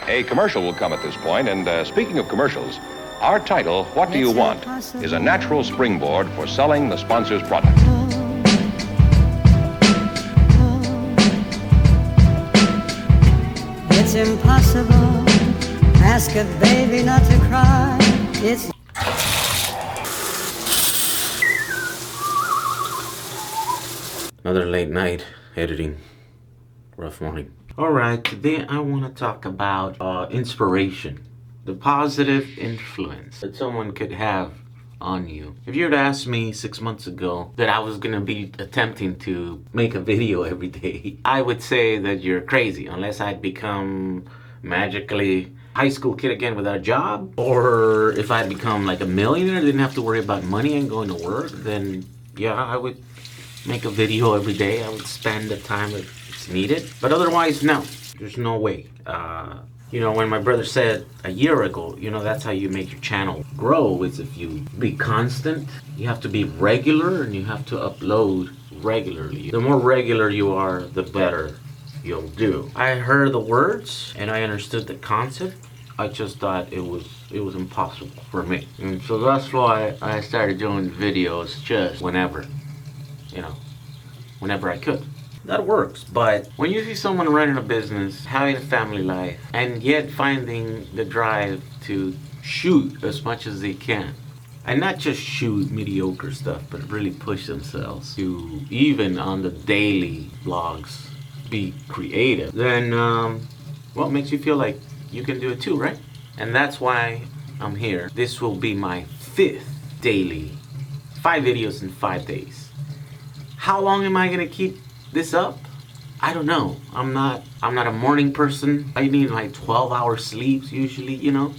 A commercial will come at this point, and speaking of commercials, our title, What Do You Want, is a natural springboard for selling the sponsor's product. It's impossible. Ask a baby not to cry. It's another late night editing. Rough morning. Alright, today I want to talk about inspiration. The positive influence that someone could have on you. If you were to ask me 6 months ago that I was going to be attempting to make a video every day, I would say that you're crazy, unless I'd become magically high school kid again without a job, or if I'd become like a millionaire, didn't have to worry about money and going to work, then yeah, I would make a video every day. I would spend the time that it's needed. But otherwise, no, there's no way. You know, when my brother said a year ago, you know, that's how you make your channel grow, is if you be constant, you have to be regular, and you have to upload regularly. The more regular you are, the better you'll do. I heard the words and I understood the concept. I just thought it was impossible for me. And so that's why I started doing videos just whenever, you know, whenever I could. That works, but when you see someone running a business, having a family life, and yet finding the drive to shoot as much as they can, and not just shoot mediocre stuff, but really push themselves to, even on the daily vlogs, be creative, then well, it makes you feel like you can do it too, right? And that's why I'm here. This will be my 5th daily, 5 videos in 5 days. How long am I gonna keep this up? I don't know. I'm not a morning person. I need like 12-hour sleeps usually, you know,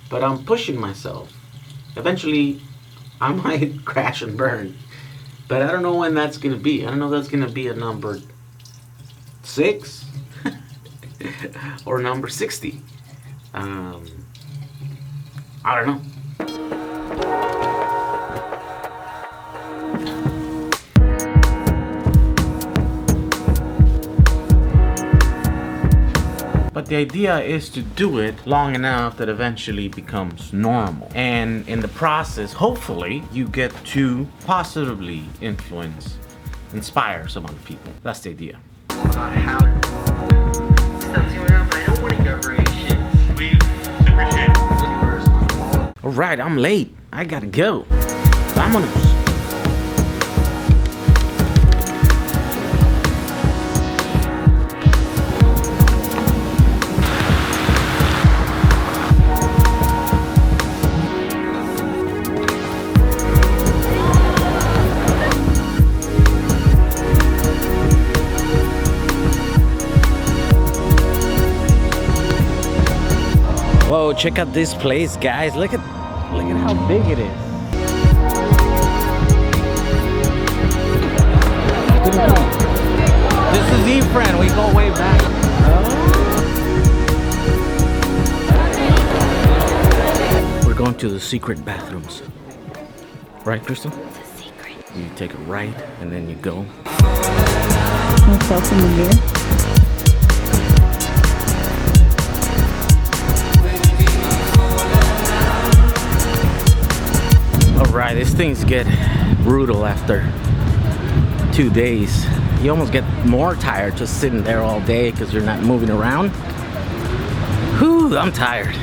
but I'm pushing myself. Eventually I might crash and burn, but I don't know when that's gonna be. I don't know if that's gonna be a number 6 or number 60. I don't know. But the idea is to do it long enough that eventually becomes normal. And in the process, hopefully, you get to positively influence, inspire some other people. That's the idea. Alright, I'm late. I gotta go. Vámonos. Whoa, check out this place, guys. Look at how big it is. This is Efren. We go way back. Oh. We're going to the secret bathrooms. Right, Crystal? It's a secret. You take a right and then you go. Myself in the mirror. Alright, these things get brutal after 2 days. You almost get more tired just sitting there all day because you're not moving around. Whew, I'm tired.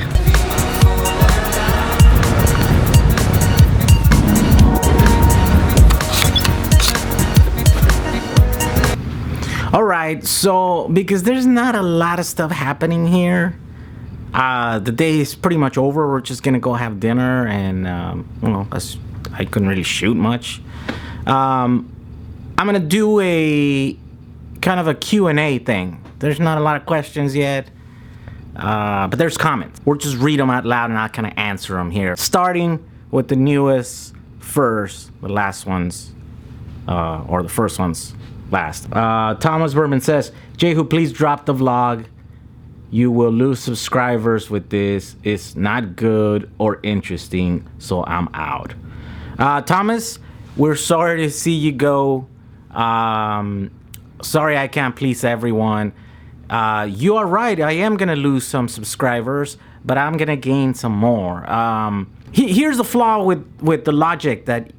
Alright, so because there's not a lot of stuff happening here, the day is pretty much over. We're just gonna go have dinner, and well, I couldn't really shoot much. I'm gonna do a kind of a Q&A thing. There's not a lot of questions yet, but there's comments. We'll just read them out loud and I'll kind of answer them here. Starting with the newest first, the last ones, or the first ones last. Thomas Berman says, Jehu, please drop the vlog. You will lose subscribers with this. It's not good or interesting, so I'm out. Thomas, we're sorry to see you go. Sorry I can't please everyone. You are right. I am gonna lose some subscribers, but I'm gonna gain some more. Here's the flaw with the logic that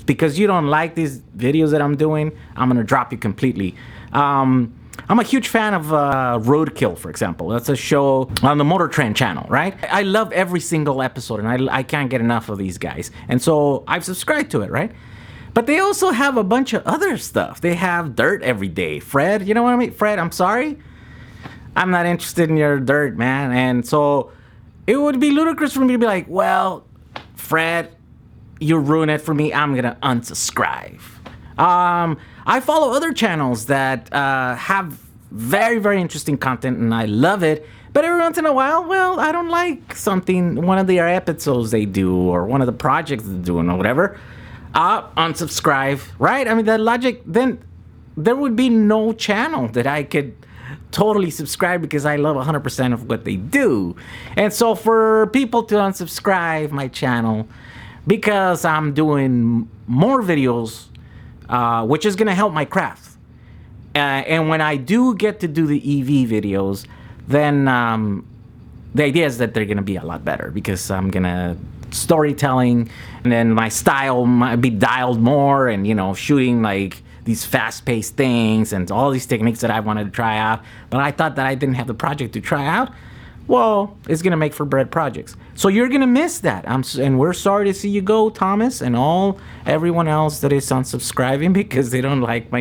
because you don't like these videos that I'm doing, I'm gonna drop you completely. I'm a huge fan of Roadkill, for example. That's a show on the Motor Trend channel, right? I love every single episode, and I can't get enough of these guys. And so I've subscribed to it, right? But they also have a bunch of other stuff. They have dirt every day. Fred, you know what I mean? Fred, I'm sorry. I'm not interested in your dirt, man. And so it would be ludicrous for me to be like, well, Fred, you ruin it for me. I'm going to unsubscribe. I follow other channels that have very, very interesting content, and I love it. But every once in a while, well, I don't like something, one of their episodes they do, or one of the projects they're doing, or whatever. Unsubscribe, right? I mean, that logic, then there would be no channel that I could totally subscribe because I love 100% of what they do. And so for people to unsubscribe my channel because I'm doing more videos, which is going to help my craft. And when I do get to do the EV videos, then the idea is that they're going to be a lot better because I'm going to storytelling, and then my style might be dialed more, and shooting like these fast-paced things and all these techniques that I wanted to try out, but I thought that I didn't have the project to try out. Well, it's gonna make for bread projects, so you're gonna miss that. And we're sorry to see you go, Thomas, and everyone else that is unsubscribing because they don't like my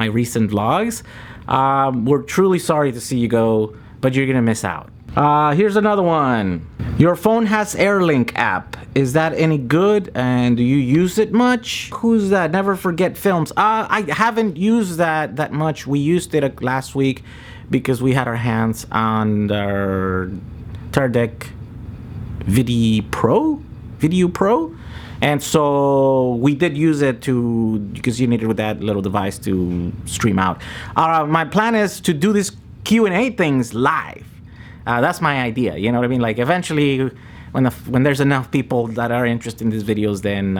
recent vlogs. We're truly sorry to see you go, but you're gonna miss out. Here's another one. Your phone has AirLink app. Is that any good? And do you use it much? Who's that? Never Forget Films. I haven't used that much. We used it last week because we had our hands on our Tardec Video Pro. And so we did use it because you needed that little device to stream out. My plan is to do this Q&A things live. That's my idea, you know what I mean? Like eventually, when there's enough people that are interested in these videos, then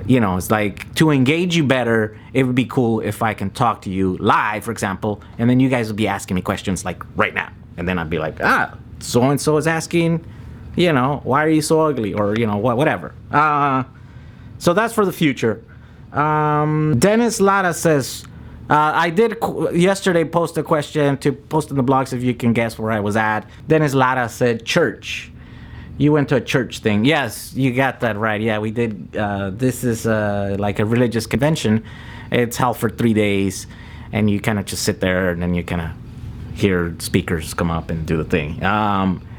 it's like to engage you better. It would be cool if I can talk to you live, for example, and then you guys would be asking me questions like right now, and then I'd be like, so and so is asking, why are you so ugly, or whatever. So that's for the future. Dennis Lara says, I did yesterday post a question to post in the blogs if you can guess where I was at. Dennis Lara said church. You went to a church thing. Yes, you got that right. Yeah, we did. This is like a religious convention. It's held for 3 days, and you kind of just sit there, and then you kind of hear speakers come up and do the thing.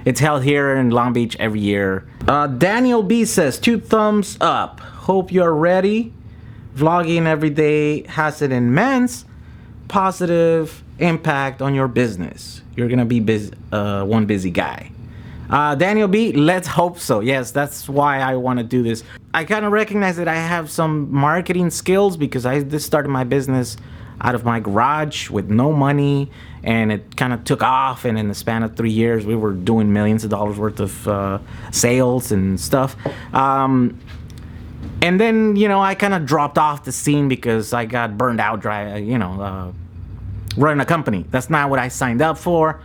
It's held here in Long Beach every year. Daniel B says 2 thumbs up. Hope you're ready. Vlogging every day has an immense positive impact on your business. You're gonna be one busy guy. Daniel B, let's hope so. Yes, that's why I want to do this. I kind of recognize that I have some marketing skills because I just started my business out of my garage with no money, and it kind of took off, and in the span of 3 years we were doing millions of dollars worth of sales and stuff. And then, I kind of dropped off the scene because I got burned out running a company. That's not what I signed up for.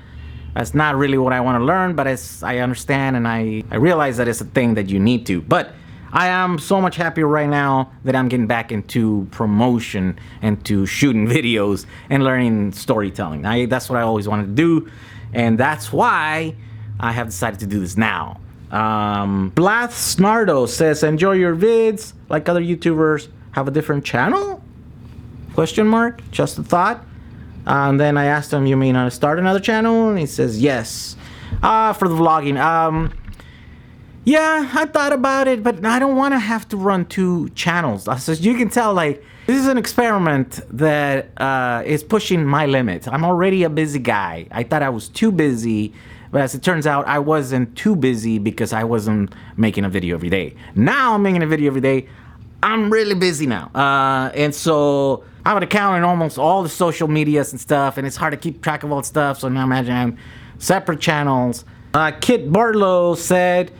That's not really what I want to learn, but I understand, and I realize that it's a thing that you need to. But I am so much happier right now that I'm getting back into promotion and to shooting videos and learning storytelling. That's what I always wanted to do, and that's why I have decided to do this now. Blath Snardo says, enjoy your vids like other YouTubers have a different channel? Question mark, just a thought. And then I asked him, you mean to start another channel? And he says, yes. For the vlogging. Yeah, I thought about it, but I don't want to have to run 2 channels. So you can tell, like, this is an experiment that is pushing my limits. I'm already a busy guy. I thought I was too busy. But as it turns out, I wasn't too busy because I wasn't making a video every day. Now I'm making a video every day. I'm really busy now. And so I have an account in almost all the social medias and stuff, and it's hard to keep track of all the stuff. So now imagine I have separate channels. Kit Barlow said,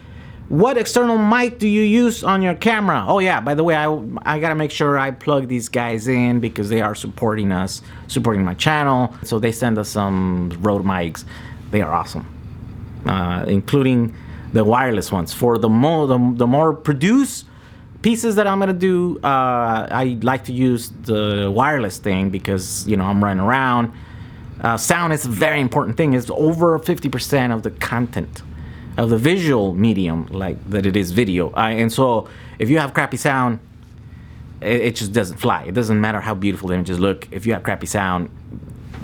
What external mic do you use on your camera? Oh yeah, by the way, I gotta make sure I plug these guys in because they are supporting us, supporting my channel. So they send us some Rode mics. They are awesome, including the wireless ones. For the more produced pieces that I'm gonna do, I like to use the wireless thing because, you know, I'm running around. Sound is a very important thing. It's over 50% of the content of the visual medium, like that it is video. And so if you have crappy sound, it just doesn't fly. It doesn't matter how beautiful the images look. If you have crappy sound,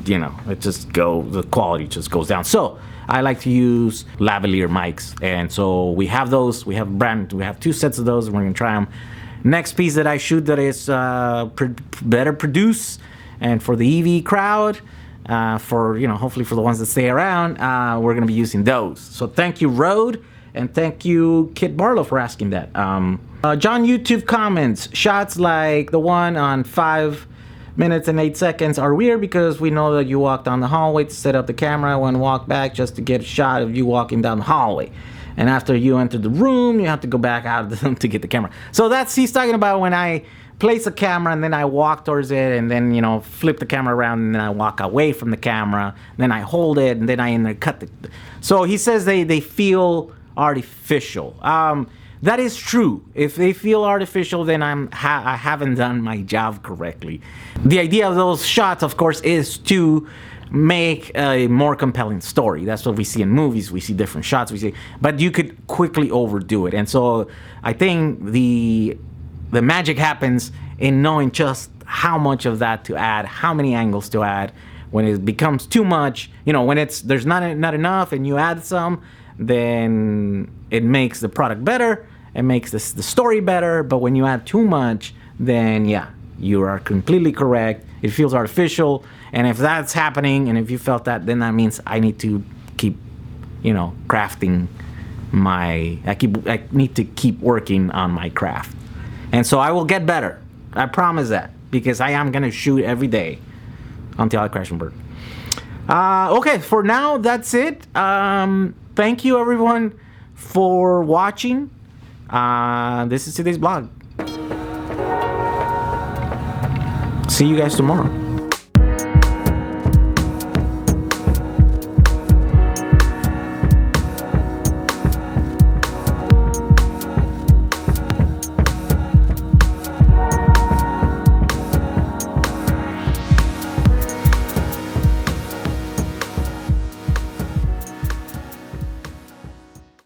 you know, the quality just goes down. So I like to use lavalier mics, and so we have those. We have 2 sets of those, and we're gonna try them. Next piece that I shoot that is better produced, and for the EV crowd, for, you know, hopefully for the ones that stay around, we're gonna be using those. So thank you, Rode, and thank you, Kit Barlow, for asking that. John YouTube comments, shots like the one on 5 minutes and 8 seconds are weird because we know that you walk down the hallway to set up the camera and walk back just to get a shot of you walking down the hallway. And after you enter the room, you have to go back out to get the camera. So he's talking about when I place a camera and then I walk towards it and then, you know, flip the camera around and then I walk away from the camera, then I hold it and then I cut the... So he says they feel artificial. That is true. If they feel artificial, then I haven't done my job correctly. The idea of those shots, of course, is to make a more compelling story. That's what we see in movies. We see different shots. But you could quickly overdo it. And so I think the magic happens in knowing just how much of that to add, how many angles to add. When it becomes too much, you know, when there's not enough and you add some, then it makes the product better, it makes the story better. But when you add too much, then yeah, you are completely correct. It feels artificial. And if that's happening, and if you felt that, then that means I need to keep, you know, crafting I need to keep working on my craft. And so I will get better. I promise that, because I am gonna shoot every day until I crash and burn. Okay, for now, that's it. Thank you, everyone, for watching. This is today's blog. See you guys tomorrow.